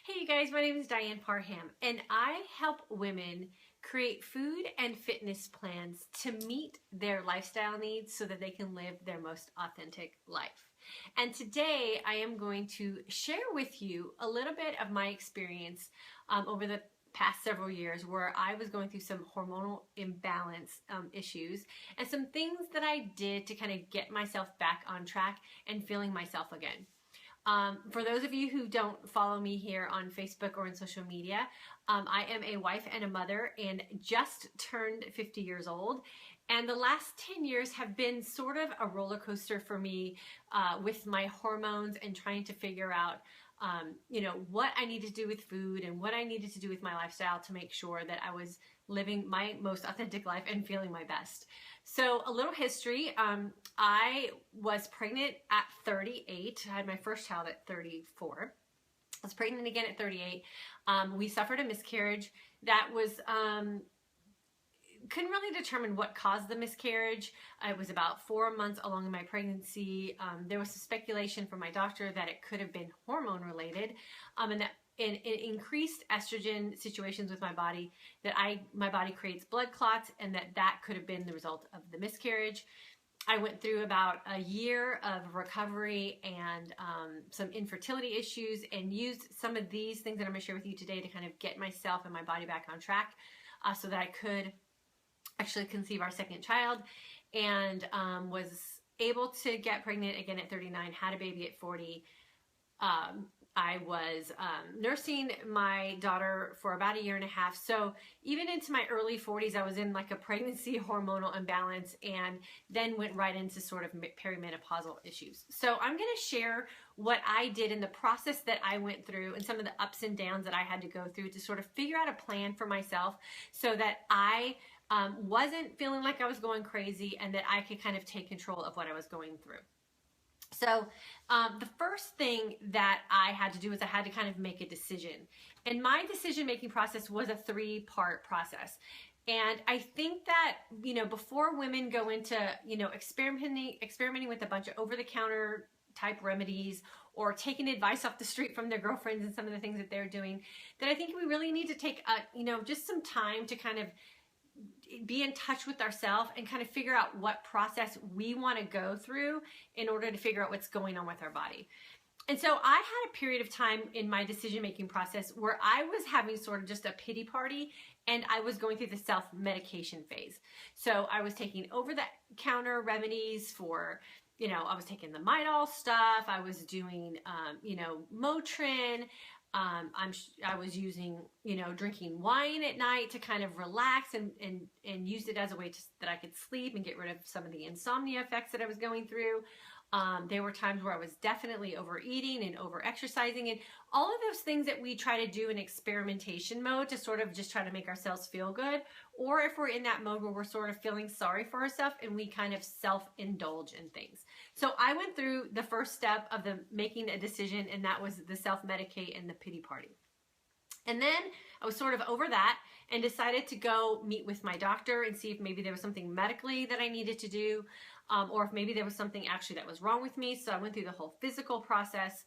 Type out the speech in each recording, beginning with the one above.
Hey you guys, my name is Dyann and I help women create food and fitness plans to meet their lifestyle needs so that they can live their most authentic life. And today I am going to share with you a little bit of my experience over the past several years where I was going through some hormonal imbalance issues and some things that I did to kind of get myself back on track and feeling myself again. For those of you who don't follow me here on Facebook or in social media, I am a wife and a mother and just turned 50 years old. And the last 10 years have been sort of a roller coaster for me with my hormones and trying to figure out what I needed to do with food and what I needed to do with my lifestyle to make sure that I was living my most authentic life and feeling my best. So a little history, I was pregnant at 38. I had my first child at 34. I was pregnant again at 38. We suffered a miscarriage that was, couldn't really determine what caused the miscarriage. It was about 4 months along in my pregnancy. There was some speculation from my doctor that it could have been hormone related, and that in increased estrogen situations with my body, that my body creates blood clots, and that could have been the result of the miscarriage. I went through about a year of recovery and some infertility issues, and used some of these things that I'm going to share with you today to kind of get myself and my body back on track so that I could actually conceive our second child, and was able to get pregnant again at 39, had a baby at 40. I was nursing my daughter for about a year and a half. So even into my early 40s, I was in like a pregnancy hormonal imbalance, and then went right into sort of perimenopausal issues. So I'm going to share what I did in the process that I went through and some of the ups and downs that I had to go through to sort of figure out a plan for myself so that I wasn't feeling like I was going crazy and that I could kind of take control of what I was going through. So the first thing that I had to do was I had to kind of make a decision. And my decision-making process was a 3-part process. And I think that, before women go into, experimenting with a bunch of over-the-counter type remedies or taking advice off the street from their girlfriends and some of the things that they're doing, that I think we really need to take, just some time to kind of be in touch with ourselves and kind of figure out what process we want to go through in order to figure out what's going on with our body. And so I had a period of time in my decision-making process where I was having sort of just a pity party, and I was going through the self-medication phase. So I was taking over-the-counter remedies for, I was taking the Midol stuff, I was doing, Motrin, I was using, drinking wine at night to kind of relax and use it as a way that I could sleep and get rid of some of the insomnia effects that I was going through. There were times where I was definitely overeating and over-exercising, and all of those things that we try to do in experimentation mode to sort of just try to make ourselves feel good, or if we're in that mode where we're sort of feeling sorry for ourselves and we kind of self-indulge in things. So I went through the first step of making a decision, and that was the self-medicate and the pity party. And then I was sort of over that and decided to go meet with my doctor and see if maybe there was something medically that I needed to do, or if maybe there was something actually that was wrong with me. So I went through the whole physical process.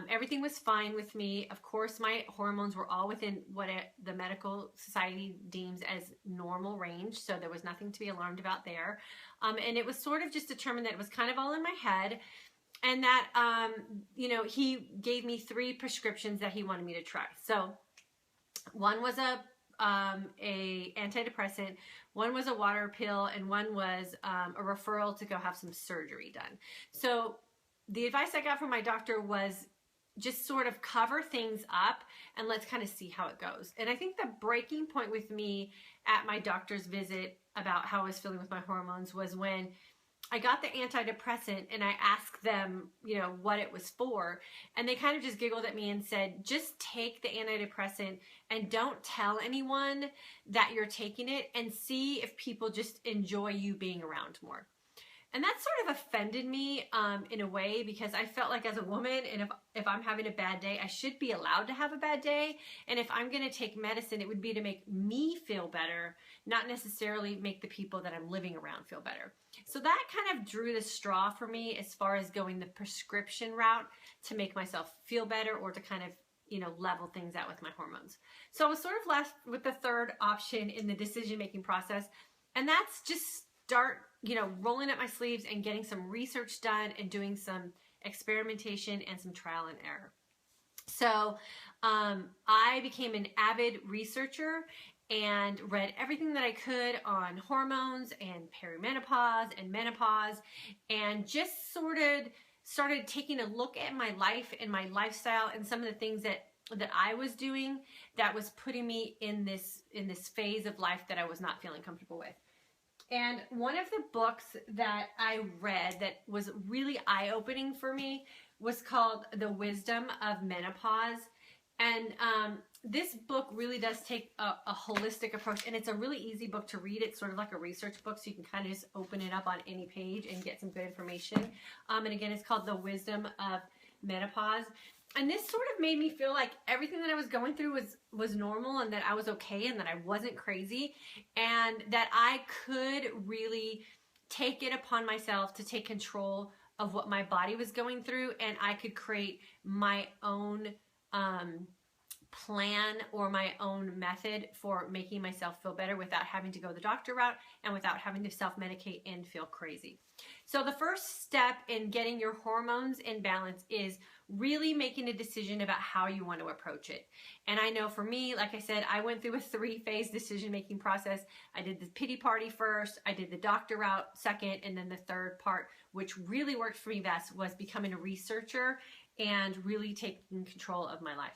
Everything was fine with me. Of course, my hormones were all within what the medical society deems as normal range. So there was nothing to be alarmed about there. And it was sort of just determined that it was kind of all in my head. And that, he gave me 3 prescriptions that he wanted me to try. So one was a antidepressant, one was a water pill, and one was a referral to go have some surgery done. So the advice I got from my doctor was just sort of cover things up and let's kind of see how it goes. And I think the breaking point with me at my doctor's visit about how I was feeling with my hormones was when I got the antidepressant and I asked them, what it was for. And they kind of just giggled at me and said, just take the antidepressant and don't tell anyone that you're taking it, and see if people just enjoy you being around more. And that sort of offended me in a way, because I felt like as a woman, and if I'm having a bad day, I should be allowed to have a bad day. And if I'm going to take medicine, it would be to make me feel better, not necessarily make the people that I'm living around feel better. So that kind of drew the straw for me as far as going the prescription route to make myself feel better, or to kind of level things out with my hormones. So I was sort of left with the third option in the decision-making process, and that's just start, rolling up my sleeves and getting some research done and doing some experimentation and some trial and error. So I became an avid researcher and read everything that I could on hormones and perimenopause and menopause, and just sort of started taking a look at my life and my lifestyle and some of the things that I was doing that was putting me in this phase of life that I was not feeling comfortable with. And one of the books that I read that was really eye-opening for me was called The Wisdom of Menopause. And this book really does take a holistic approach, and it's a really easy book to read. It's sort of like a research book, so you can kind of just open it up on any page and get some good information. And again, it's called The Wisdom of Menopause. And this sort of made me feel like everything that I was going through was normal, and that I was okay, and that I wasn't crazy, and that I could really take it upon myself to take control of what my body was going through, and I could create my own plan or my own method for making myself feel better without having to go the doctor route and without having to self-medicate and feel crazy. So the first step in getting your hormones in balance is really making a decision about how you want to approach it. And I know for me, like I said, I went through a 3-phase decision-making process. I did the pity party first, I did the doctor route second, and then the third part, which really worked for me best, was becoming a researcher and really taking control of my life.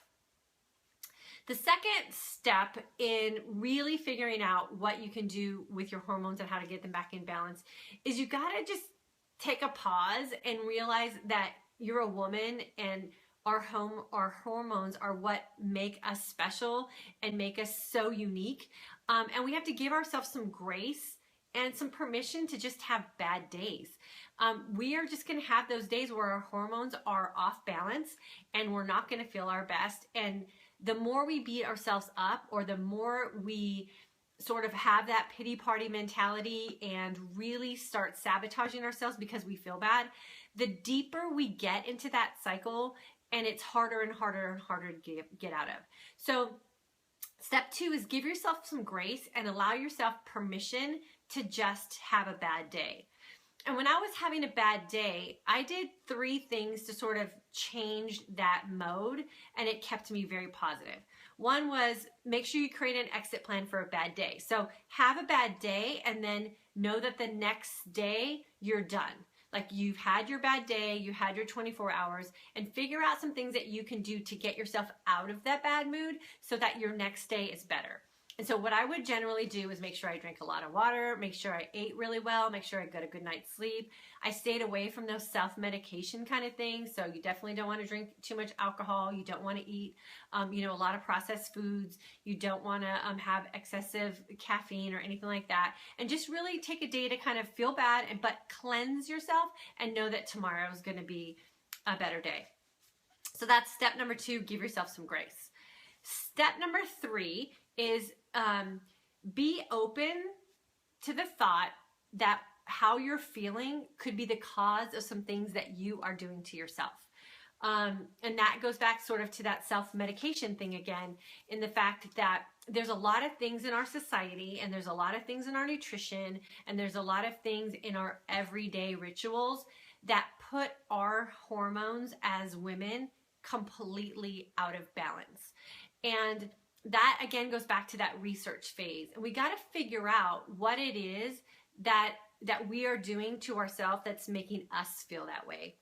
The second step in really figuring out what you can do with your hormones and how to get them back in balance is you gotta just take a pause and realize that you're a woman, and our hormones are what make us special and make us so unique. And we have to give ourselves some grace and some permission to just have bad days. We are just going to have those days where our hormones are off balance and we're not going to feel our best. And the more we beat ourselves up, or the more we sort of have that pity party mentality and really start sabotaging ourselves because we feel bad, the deeper we get into that cycle, and it's harder and harder and harder to get out of. So step 2 is give yourself some grace and allow yourself permission to just have a bad day. And when I was having a bad day, I did 3 things to sort of change that mode, and it kept me very positive. One was make sure you create an exit plan for a bad day. So have a bad day and then know that the next day you're done. Like, you've had your bad day, you had your 24 hours, and figure out some things that you can do to get yourself out of that bad mood so that your next day is better. And so what I would generally do is make sure I drank a lot of water, make sure I ate really well, make sure I got a good night's sleep. I stayed away from those self-medication kind of things. So you definitely don't want to drink too much alcohol. You don't want to eat, a lot of processed foods. You don't want to have excessive caffeine or anything like that. And just really take a day to kind of feel bad, but cleanse yourself and know that tomorrow is going to be a better day. So that's step number 2, give yourself some grace. Step number 3 is be open to the thought that how you're feeling could be the cause of some things that you are doing to yourself. And that goes back sort of to that self-medication thing again, in the fact that there's a lot of things in our society, and there's a lot of things in our nutrition, and there's a lot of things in our everyday rituals that put our hormones as women completely out of balance. And that again goes back to that research phase. And we got to figure out what it is that we are doing to ourselves that's making us feel that way.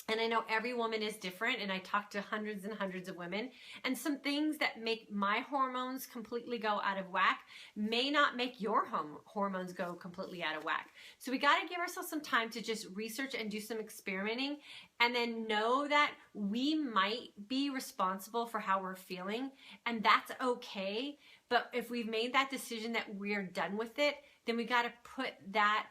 And I know every woman is different, and I talk to hundreds and hundreds of women, and some things that make my hormones completely go out of whack may not make your hormones go completely out of whack. So we got to give ourselves some time to just research and do some experimenting, and then know that we might be responsible for how we're feeling, and that's okay. But if we've made that decision that we're done with it, then we got to put that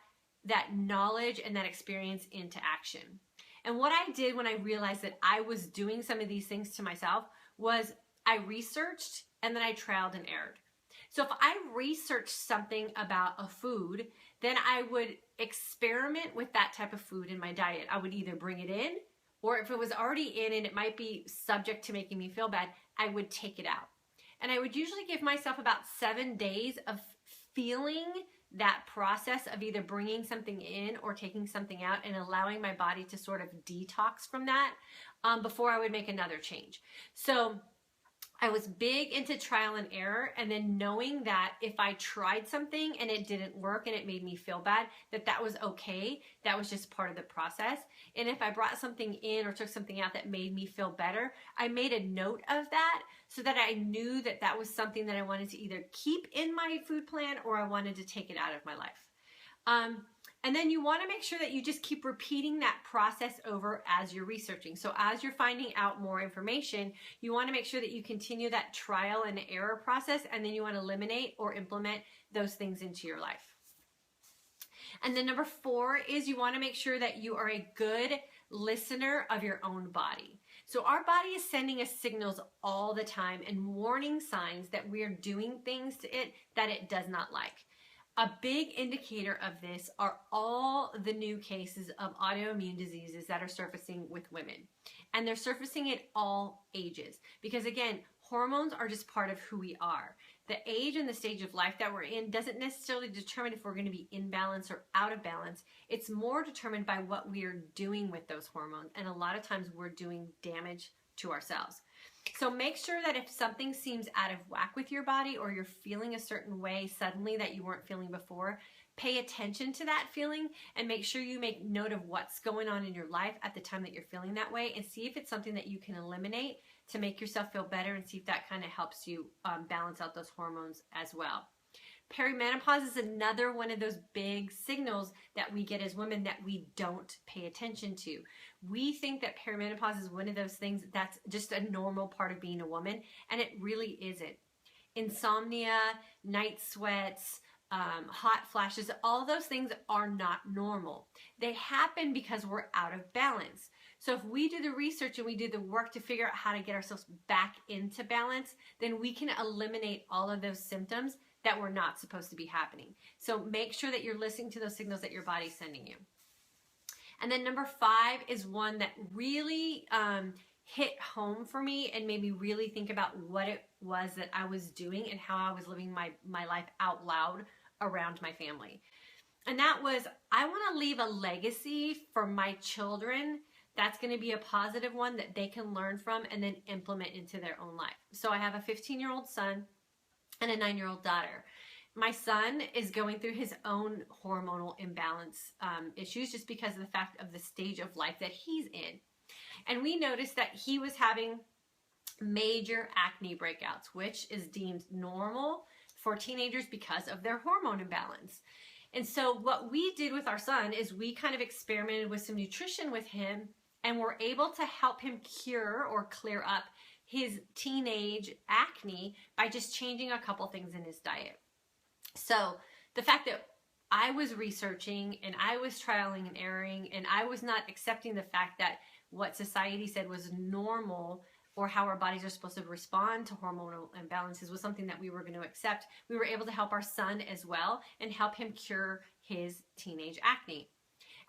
knowledge and that experience into action. And what I did when I realized that I was doing some of these things to myself was I researched and then I trialed and errored. So if I researched something about a food, then I would experiment with that type of food in my diet. I would either bring it in or if it was already in and it might be subject to making me feel bad, I would take it out. And I would usually give myself about 7 days of feeling that process of either bringing something in or taking something out and allowing my body to sort of detox from that before I would make another change. So I was big into trial and error, and then knowing that if I tried something and it didn't work and it made me feel bad, that was okay. That was just part of the process. And if I brought something in or took something out that made me feel better, I made a note of that so that I knew that that was something that I wanted to either keep in my food plan or I wanted to take it out of my life. And then you want to make sure that you just keep repeating that process over as you're researching. So as you're finding out more information, you want to make sure that you continue that trial and error process, and then you want to eliminate or implement those things into your life. And then number 4 is you want to make sure that you are a good listener of your own body. So our body is sending us signals all the time and warning signs that we are doing things to it that it does not like. A big indicator of this are all the new cases of autoimmune diseases that are surfacing with women. And they're surfacing at all ages. Because again, hormones are just part of who we are. The age and the stage of life that we're in doesn't necessarily determine if we're going to be in balance or out of balance. It's more determined by what we are doing with those hormones. And a lot of times we're doing damage to ourselves. So make sure that if something seems out of whack with your body or you're feeling a certain way suddenly that you weren't feeling before, pay attention to that feeling and make sure you make note of what's going on in your life at the time that you're feeling that way, and see if it's something that you can eliminate to make yourself feel better, and see if that kind of helps you balance out those hormones as well. Perimenopause is another one of those big signals that we get as women that we don't pay attention to. We think that perimenopause is one of those things that's just a normal part of being a woman, and it really isn't. Insomnia, night sweats, hot flashes, all those things are not normal. They happen because we're out of balance. So if we do the research and we do the work to figure out how to get ourselves back into balance, then we can eliminate all of those symptoms that were not supposed to be happening. So make sure that you're listening to those signals that your body's sending you. And then number 5 is one that really hit home for me and made me really think about what it was that I was doing and how I was living my life out loud around my family. And that was, I want to leave a legacy for my children that's going to be a positive one that they can learn from and then implement into their own life. So I have a 15-year-old son and a 9-year-old daughter. My son is going through his own hormonal imbalance issues just because of the fact of the stage of life that he's in. And we noticed that he was having major acne breakouts, which is deemed normal for teenagers because of their hormone imbalance. And so what we did with our son is we kind of experimented with some nutrition with him, and were able to help him cure or clear up his teenage acne by just changing a couple things in his diet. So the fact that I was researching and I was trialing and erroring, and I was not accepting the fact that what society said was normal or how our bodies are supposed to respond to hormonal imbalances was something that we were going to accept, we were able to help our son as well and help him cure his teenage acne.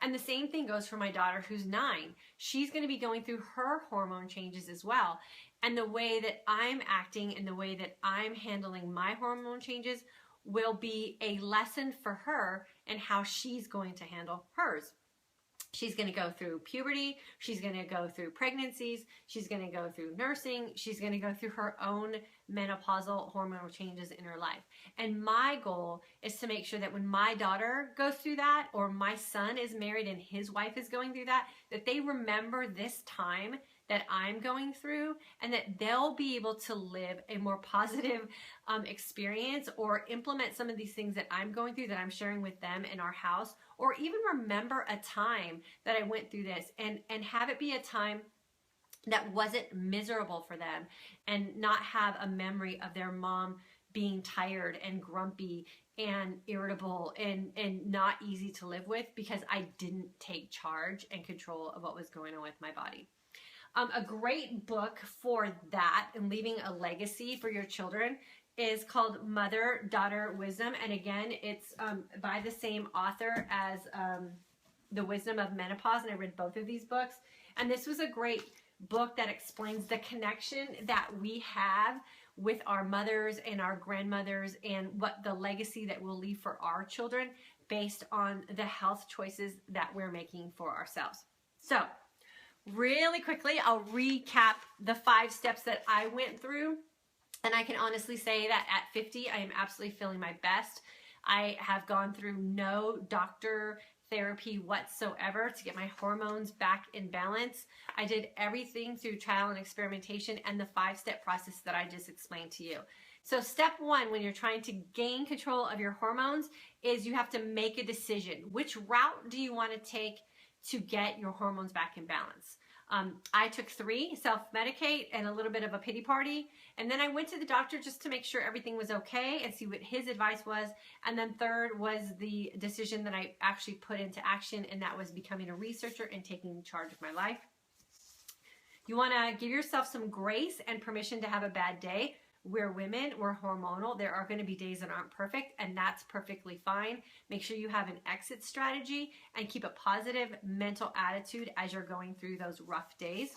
And the same thing goes for my daughter who's 9. She's going to be going through her hormone changes as well. And the way that I'm acting and the way that I'm handling my hormone changes will be a lesson for her and how she's going to handle hers. She's going to go through puberty. She's going to go through pregnancies. She's going to go through nursing. She's going to go through her own menopausal hormonal changes in her life. And my goal is to make sure that when my daughter goes through that, or my son is married and his wife is going through that they remember this time that I'm going through, and that they'll be able to live a more positive experience, or implement some of these things that I'm going through that I'm sharing with them in our house, or even remember a time that I went through this and have it be a time that wasn't miserable for them, and not have a memory of their mom being tired and grumpy and irritable and not easy to live with because I didn't take charge and control of what was going on with my body. A great book for that and leaving a legacy for your children is called Mother, Daughter, Wisdom. And again, it's by the same author as The Wisdom of Menopause. And I read both of these books. And this was a great book that explains the connection that we have with our mothers and our grandmothers and what the legacy that we'll leave for our children based on the health choices that we're making for ourselves. So really quickly, I'll recap the 5 steps that I went through. And I can honestly say that at 50, I am absolutely feeling my best. I have gone through no doctor therapy whatsoever to get my hormones back in balance. I did everything through trial and experimentation and the 5-step process that I just explained to you. So step 1, when you're trying to gain control of your hormones, is you have to make a decision. Which route do you want to take to get your hormones back in balance? I took 3, self-medicate and a little bit of a pity party. And then I went to the doctor just to make sure everything was okay and see what his advice was. And then 3rd was the decision that I actually put into action, and that was becoming a researcher and taking charge of my life. You want to give yourself some grace and permission to have a bad day. We're women, we're hormonal. There are going to be days that aren't perfect, and that's perfectly fine. Make sure you have an exit strategy and keep a positive mental attitude as you're going through those rough days.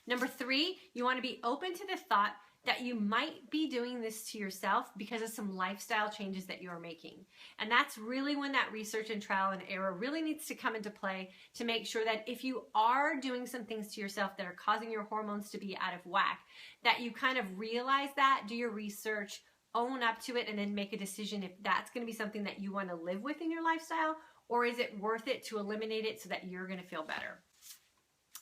Number 3, you want to be open to the thought that you might be doing this to yourself because of some lifestyle changes that you're making. And that's really when that research and trial and error really needs to come into play to make sure that if you are doing some things to yourself that are causing your hormones to be out of whack, that you kind of realize that, do your research, own up to it, and then make a decision if that's going to be something that you want to live with in your lifestyle, or is it worth it to eliminate it so that you're going to feel better.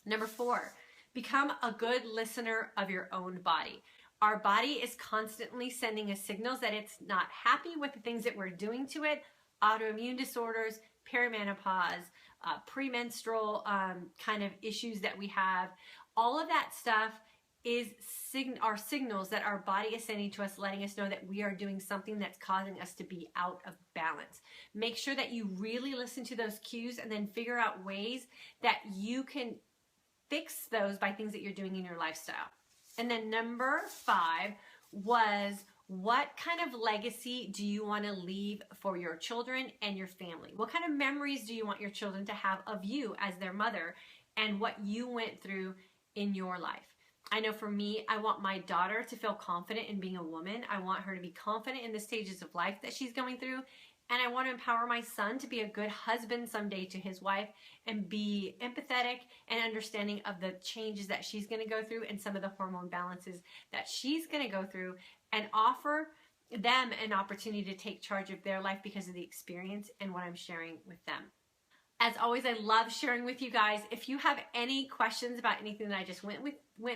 Number 4, become a good listener of your own body. Our body is constantly sending us signals that it's not happy with the things that we're doing to it. Autoimmune disorders, peri-menopause, premenstrual kind of issues that we have. All of that stuff are signals that our body is sending to us, letting us know that we are doing something that's causing us to be out of balance. Make sure that you really listen to those cues and then figure out ways that you can fix those by things that you're doing in your lifestyle. And then number 5 was, what kind of legacy do you want to leave for your children and your family? What kind of memories do you want your children to have of you as their mother and what you went through in your life? I know for me, I want my daughter to feel confident in being a woman. I want her to be confident in the stages of life that she's going through. And I want to empower my son to be a good husband someday to his wife and be empathetic and understanding of the changes that she's going to go through and some of the hormone balances that she's going to go through, and offer them an opportunity to take charge of their life because of the experience and what I'm sharing with them. As always, I love sharing with you guys. If you have any questions about anything that I just went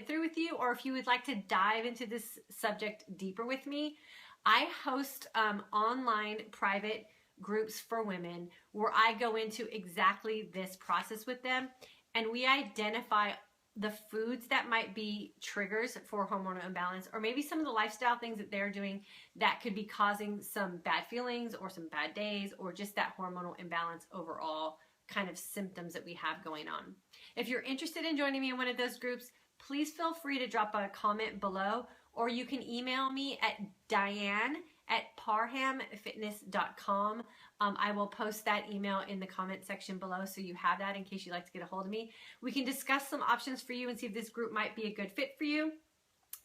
through with you, or if you would like to dive into this subject deeper with me, I host online private groups for women where I go into exactly this process with them, and we identify the foods that might be triggers for hormonal imbalance, or maybe some of the lifestyle things that they're doing that could be causing some bad feelings or some bad days, or just that hormonal imbalance overall kind of symptoms that we have going on. If you're interested in joining me in one of those groups, please feel free to drop a comment below, or you can email me at dyann@parhamfitness.com. I will post that email in the comment section below, so you have that in case you'd like to get a hold of me. We can discuss some options for you and see if this group might be a good fit for you.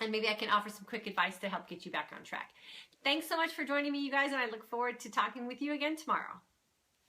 And maybe I can offer some quick advice to help get you back on track. Thanks so much for joining me, you guys, and I look forward to talking with you again tomorrow.